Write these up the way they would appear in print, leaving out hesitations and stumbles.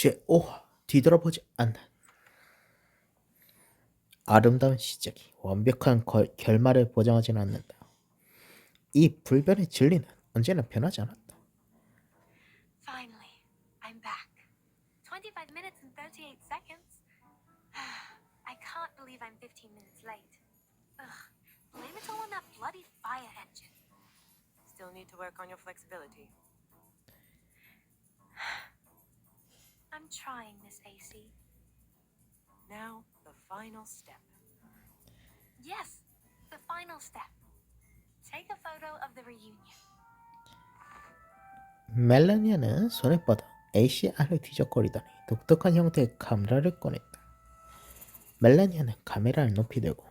제5화 뒤돌아보지 않는 아름다운 시작이 완벽한 결말을 보장하지는 않는다. 이 불변의 진리는 언제나 변하지 않았다. Finally, I'm back. 25 minutes and 38 seconds. I can't believe I'm 15 minutes late. Ugh, blame it all on that bloody fire engine. Still need to work on your flexibility. I'm trying, Miss AC. Now, the final step. Yes, the final step. Take a photo of the reunion. 멜라니아는 손에 뻗어 ACR을 뒤적거리더니 독특한 형태의 카메라를 꺼냈다. 멜라니아는 카메라를 높이 들고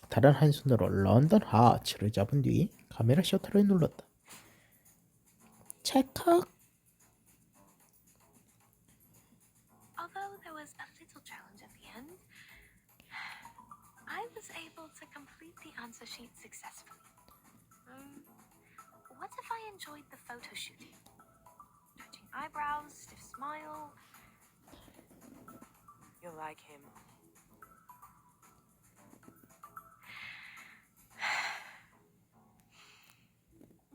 다른 한 손으로 런던 하츠를 잡은 뒤 카메라 셔터를 눌렀다. 찰칵! Although there was a little challenge at the end, I was able to complete the answer sheet successfully. What if I enjoyed the photo shooting? Touching eyebrows, stiff smile. You'll like him.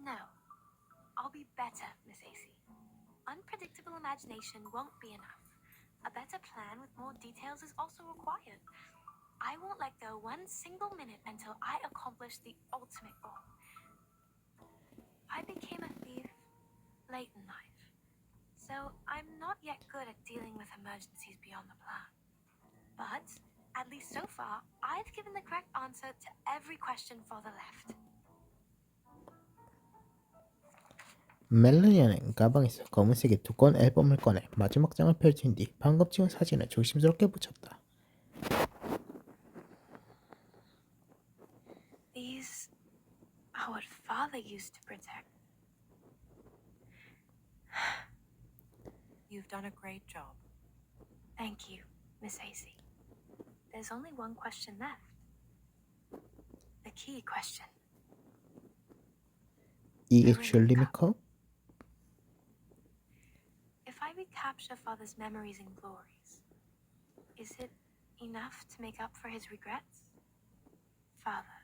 No, I'll be better, Miss AC. Unpredictable imagination won't be enough. A better plan with more details is also required. I won't let go one single minute until I accomplish the ultimate goal. I became a thief late in life, so I'm not yet good at dealing with emergencies beyond the plan. But, at least so far, I've given the correct answer to every question for the left. 멜라니아는 가방에서 검은색의 두꺼운 앨범을 꺼내 마지막 장을 펼친 뒤 방금 찍은 사진을 조심스럽게 붙였다. These are what Father used to protect. You've done a great job. Thank you, Miss AC. There's only one question left. The key question. 이게 줄리미커? If I recapture Father's memories and glories, is it enough to make up for his regrets? Father,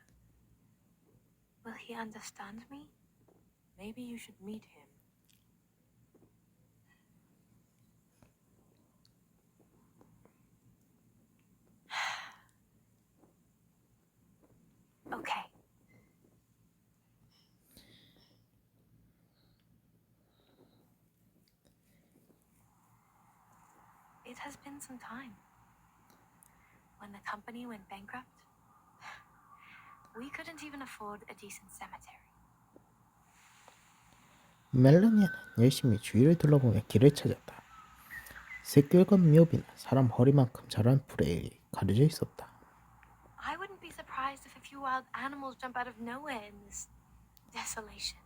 will he understand me? Maybe you should meet him. Okay. It has been some time. When the company went bankrupt, we couldn't even afford a decent cemetery. 멜라니아는 열심히 주위를 둘러보며 길을 찾았다. 샛길과 묘비는 사람 허리만큼 자란 풀에 가려져 있었다. I wouldn't be surprised if a few wild animals jump out of nowhere in this desolation.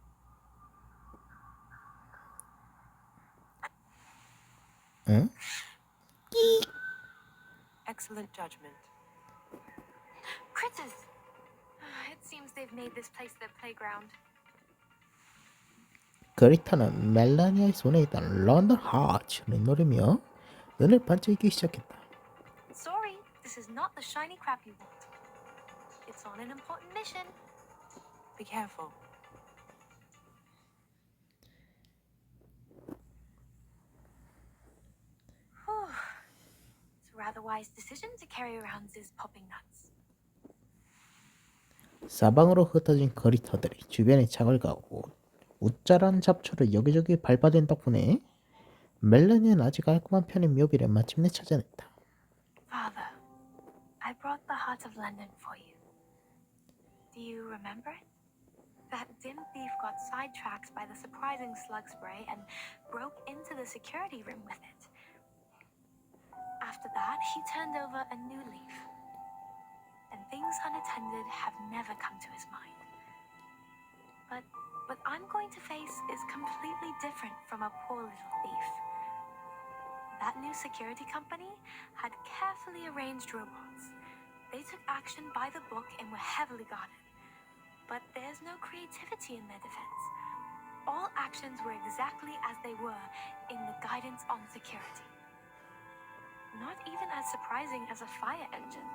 응? Excellent judgment. Critters! It seems they've made this place their playground. 그리타는 멜라니아의 손에 있던 런던 하츠를 노리며 눈을 반짝이기 시작했다. Sorry, this is not the shiny crap you want. It's on an important mission. Be careful. Whew. It's a rather wise decision to carry around these popping nuts. 사방으로 흩어진 거리터들이 주변에 착을 가고 웃자란 잡초를 여기저기 밟아댄 덕분에 멜라니아는 아직 깔끔한 편의 묘비를 마침내 찾아냈다. Father, I brought the heart of London for you. Do you remember it? That dim thief got sidetracked by the surprising slug spray and broke into the security room with it. After that, he turned over a new leaf. And things unattended have never come to his mind. But what I'm going to face is completely different from a poor little thief. That new security company had carefully arranged robots. They took action by the book and were heavily guarded. But there's no creativity in their defense. All actions were exactly as they were in the guidance on security. not even as surprising as a fire engine.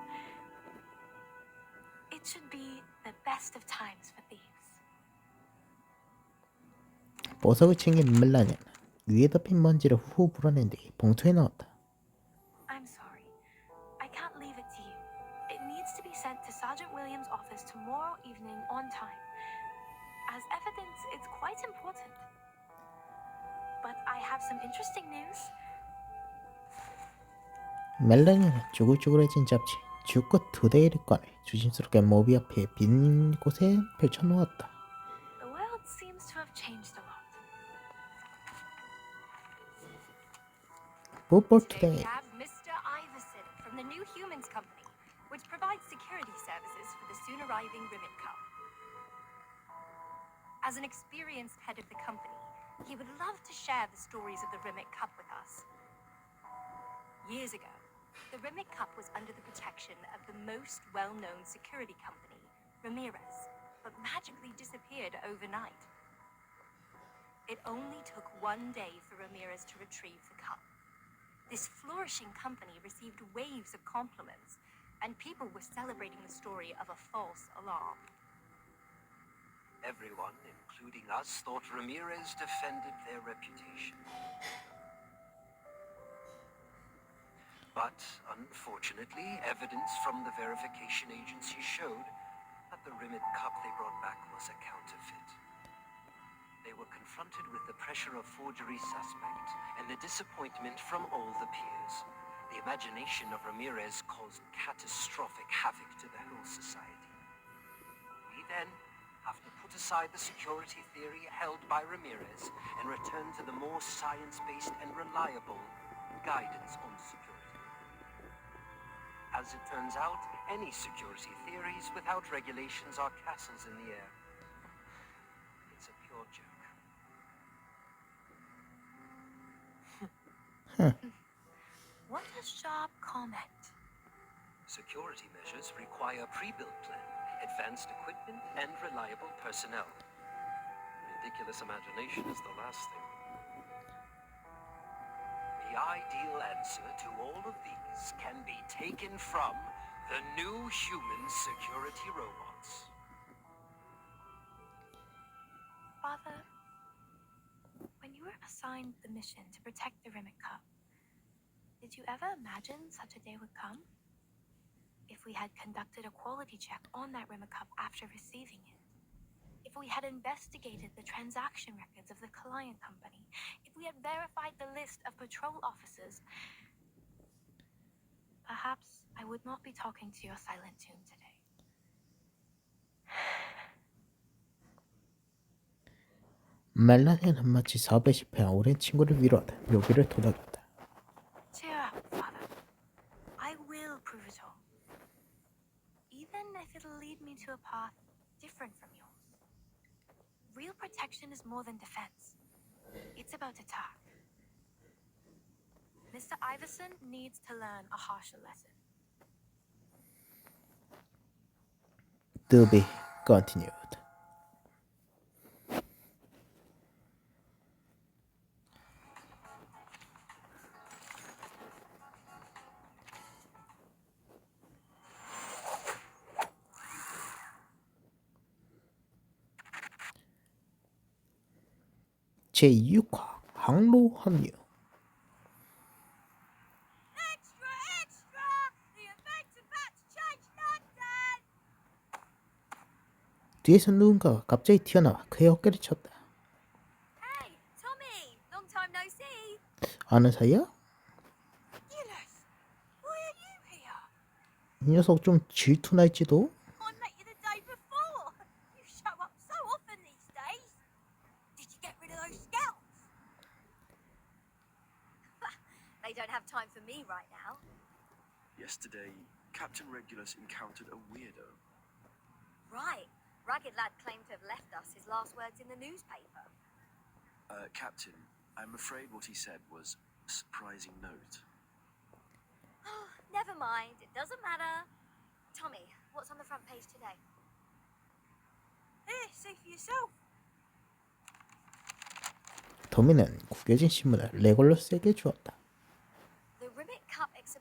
It should be the best of times for thieves. 보석을 챙긴 멜라니아는 위에 덮인 먼지를 후 불어낸 뒤 봉투에 넣었다. I'm sorry. I can't leave it to you. It needs to be sent to Sergeant Williams' office tomorrow evening on time. As evidence, it's quite important. But I have some interesting news. 멜라니아는 쭈글쭈글해진 잡지 쥐꽃 2대를 꺼내 조심스럽게 모비 앞에 빈 곳에 펼쳐놓았다. The world seems to have changed a lot. Football Today Today. we have Mr. Iverson from the New Humans Company, which provides security services for the soon arriving Rimmit Cup. As an experienced head of the company, he would love to share the stories of the Rimmit Cup with us. Years ago, the Rimmit Cup was under the protection of the most well-known security company, Ramirez, but magically disappeared overnight. It only took one day for Ramirez to retrieve the cup. This flourishing company received waves of compliments, and people were celebrating the story of a false alarm. Everyone, including us, thought Ramirez defended their reputation. But, unfortunately, evidence from the verification agency showed that the Rimmit Cup they brought back was a counterfeit. They were confronted with the pressure of forgery suspect and the disappointment from all the peers. The imagination of Ramirez caused catastrophic havoc to the whole society. We then have to put aside the security theory held by Ramirez and return to the more science-based and reliable guidance on security. As it turns out, any security theories without regulations are castles in the air. It's a pure joke. What a sharp comment. Security measures require pre-built plan, advanced equipment, and reliable personnel. Ridiculous imagination is the last thing. The ideal answer to all of these can be taken from the new human security robots. Father, when you were assigned the mission to protect the Rimmit Cup, did you ever imagine such a day would come? If we had conducted a quality check on that Rimmit Cup after receiving it, if we had investigated the transaction records of the client company, if we had verified the list of patrol officers, perhaps I would not be talking to your silent tune today. 멜라니아는 마치 사업에 실패한 오랜 친구를 위로하다 묘비를 토닥였다. Cheer up, Father. I will prove it all. Even if it'll lead me to a path different from yours. Real protection is more than defense. It's about attack. Mr. Iverson needs to learn a harsher lesson. To be continued. 제6화 항로 합류. Extra, extra! The event's about to change London! 뒤에서 누군가가 갑자기 튀어나와 그의 어깨를 쳤다. Hey, Tommy! Long time no see! 아는 사이야? Eunice, why are you here? 이 녀석 좀 질투나 있지도? I met you the day before. You show up so often these days. Did you get rid of those scouts? They don't have time for me right now. Yesterday, Captain Regulus encountered a weirdo. Right. Ragged Lad claimed to have left us his last words in the newspaper. Captain, I'm afraid what he said was a surprising note. Never mind. It doesn't matter. Tommy, what's on the front page today? Here, see for yourself. 도미는 구겨진 신문을 레골러스에게 주었다. The Rimmit Cup exhibition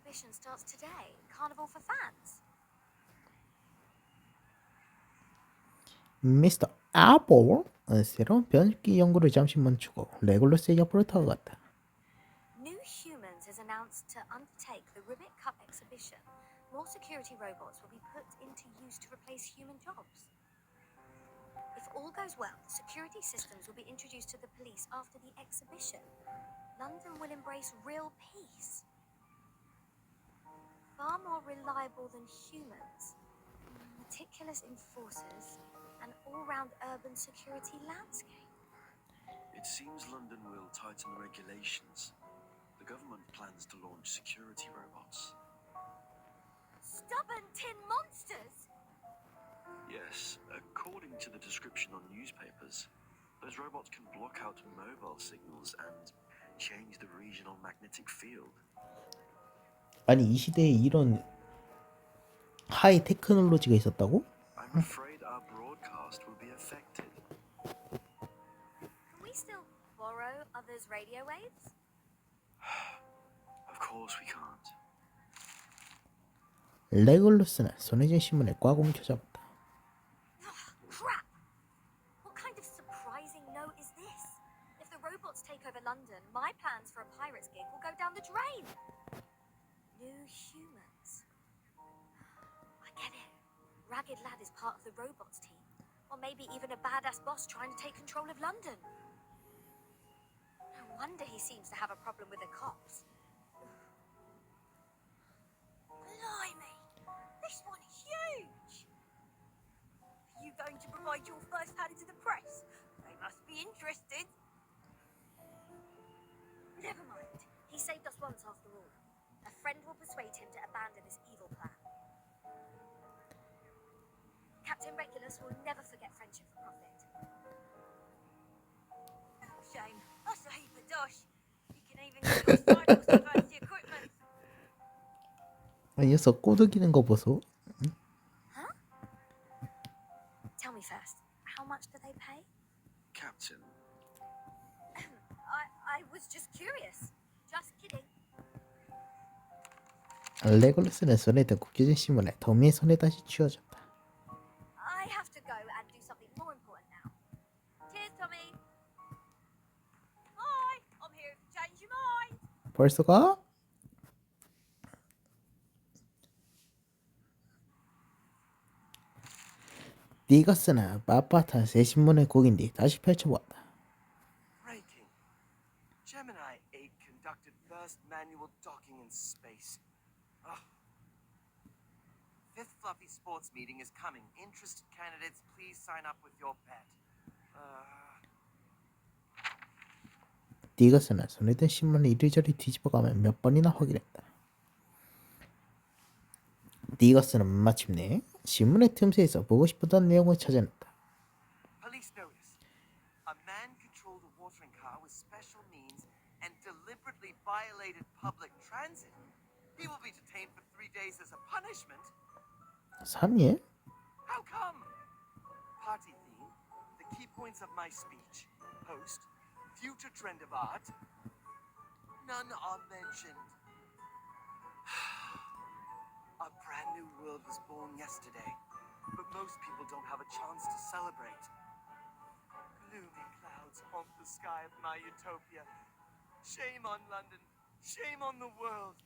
starts today. Carnival for fans. 미스터 애플은 새로운 변기 연구를 잠시 멈추고 레골루스의 옆으로 다가갔다. New Humans is announced to undertake the Ribbit Cup exhibition. More security robots will be put into use to replace human jobs. If all goes well, security systems will be introduced to the police after the exhibition. London will embrace real peace. Far more reliable than humans. Meticulous enforcers. An all-round urban security landscape. It seems London will tighten regulations. The government plans to launch security robots. Stubborn tin monsters! Yes, according to the description on newspapers, those robots can block out mobile signals and change the regional magnetic field. 아니 이 시대에 이런 하이 테크놀로지가 있었다고? I'm afraid our broadcast will be affected. Can we still borrow others' radio waves? Of course we can't. 레골루스는 손에 쥔 신문을 꽉 움켜잡았다. Crap! What kind of surprising note is this? If the robots take over London, my plans for a pirates gig will go down the drain. New humans. I get it. Ragged Lad is part of the robots team. Or maybe even a badass boss trying to take control of London. No wonder he seems to have a problem with the cops. Blimey! This one is huge! Are you going to provide your first hand to the press? They must be interested. Never mind. He saved us once after all. A friend will persuade him to abandon this evil plan. Captain Regulus will never forget friendship for profit. Shame. That's a heap of dosh. You can even get your sidewalks to fancy equipment. 이 녀석 꼬드기는 거 보소. Huh? Tell me first, how much do they pay? Captain, I was just curious. Just kidding. 레골루스는 손에 든 구겨진 신문을 더미의 손에 다시 쥐어줬다. I have to go and do something more important now. Cheers, Tommy. Bye. I'm here to change your mind. 벌써 가? 디거스는 빳빳한 새 신문을 구긴 뒤 다시 펼쳐보았다. Breaking. Gemini 8 conducted first manual docking in space. Ugh. Fifth Fluffy Sports meeting is coming. Interested candidates, please sign up with your pet. 디거스는 손에 든 신문을 이리저리 뒤집어가며 몇 번이나 확인했다. 디거스는 마침내 신문의 틈새에서 보고 싶었던 내용을 찾아냈다. Police notice. A man controlled a watering car with special means and deliberately violated public transit. He will be detained for 3 days as a punishment. 3일? How come? Party theme, the key points of my speech. Host, future trend of art. None are mentioned. A brand new world was born yesterday, but most people don't have a chance to celebrate. Gloomy clouds haunt the sky of my utopia. Shame on London. Shame on the world.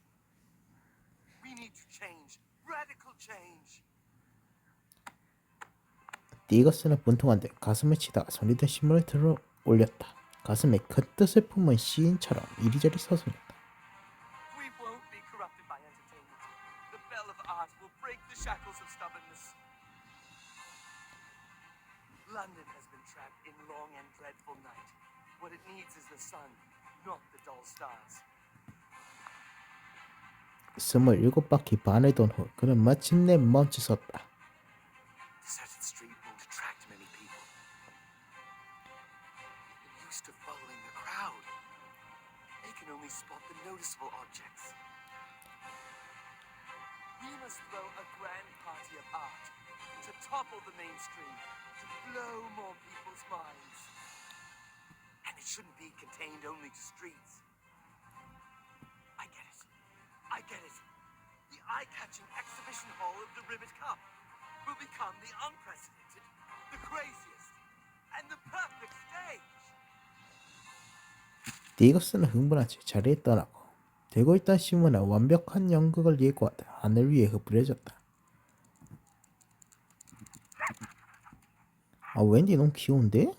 We need to change. Radical change. 디거스는 분통한 듯 가슴을 치다가 손에 든 신문을 들어 올렸다. 가슴에 큰 뜻을 품은 시인처럼 이리저리 서성였다. We won't be corrupted by entertainment. The bell of art will break the shackles of stubbornness. London has been trapped in long and dreadful night. What it needs is the sun, not the dull stars. 27바퀴 반을 돈 후 그는 마침내 멈춰섰다. Deserted street won't attract many people. They're used to following the crowd. They can only spot the noticeable objects. We must throw a grand party of art to topple the mainstream, to blow more people's minds. And it shouldn't be contained only to streets. I get it. I get it. eye-catching exhibition hall of the Rivet Cup will become the unprecedented, the craziest, and the perfect stage. 디거스는 흥분한 채 자리에 떠나고 되고 있던 신문에 완벽한 연극을 예고하다 하늘 위에 흩뿌려졌다. 아, 웬디 너무 귀여운데?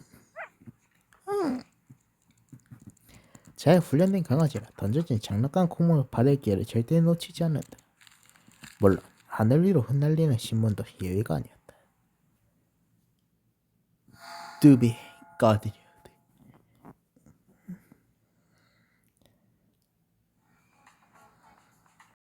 잘 훈련된 강아지라 던져진 장난감 콩을 받을 기회를 절대 놓치지 않는다. 물론 하늘 위로 흩날리는 신문도 예외가 아니었다. 뚜비 가드녀